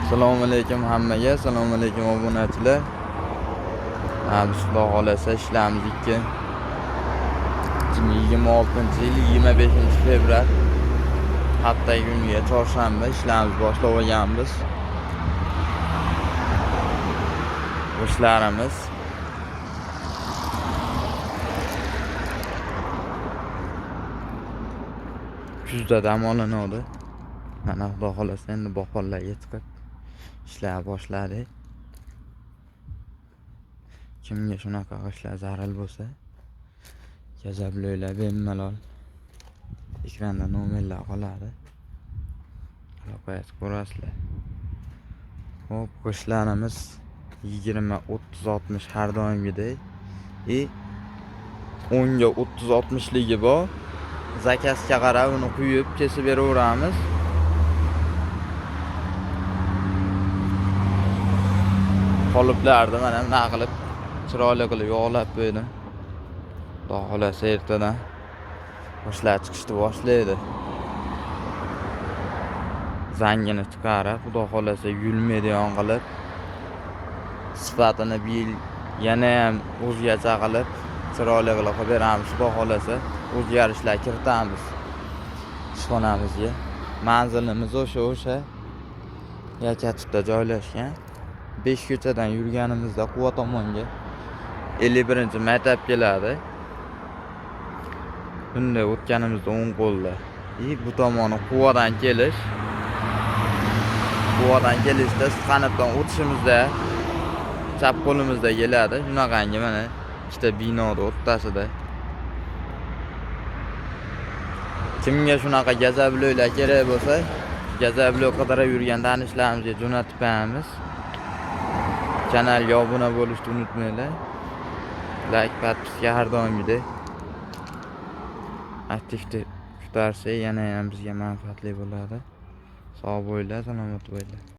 Assalomu alaykum hammaga, assalomu alaykum obunachilar. Biz Xudo xolasa ishlarimiz 2026-yil 25-fevral haftagi kunga chorshanba ishlarimiz boshlab olganmiz. İşlarimiz kuzda dam olinadi. Mana Xudo xolasa endi bahorlarga chiqib ishlar boshladik. Kimga shunaqa ishlar zarur bo'lsa, gazablaylar bemalol ekranda nomerlar qoladi. Aloqaga ko'rasizlar. Hop, qo'shlarimiz 20, 30, 60 har doimgidek. 10 ga 30, 60 ligi bor. Zakasga qarab uni quyib kesib beraveramiz. Qoliplarni mana nima qilib chiroyli qilib yog'lab qo'ydim. Xudo xolasa ertadan boshlar chiqishni boshlaydi. Zangini chiqarib, Xudo xolasa yulmaydigan qilib, sifatini bir yil yana ham o'zgacha qilib, chiroyli qilib beramiz. Xudo xolasa o'zgarishlar kiritamiz ishxonamizga. Manzilimiz o'sha Yakatibda joylashgan. 5 ko'chadan yurganimizda Quva tomonga 51-maktab keladi. Bunday o'tganimizda o'ng qo'lda. Bu tomoni Quvadan kelish. Quvadan kelishda Sixanibdan o'tishimizda chap qo'limizda keladi. Shunaqangi mana ikkita binoning o'rtasida. Kimga shunaqa gazablo'lar kerak bo'lsa, gazablo qidirib yurgan tanishlarimizga jo'natib beramiz. Kanalga obuna bo'lishni unutmanglar. Like, podpiska har doimgidek aktiv kutarsa yana ham bizga manfaatli bo'ladi. Sog' bo'linglar, salomat bo'linglar.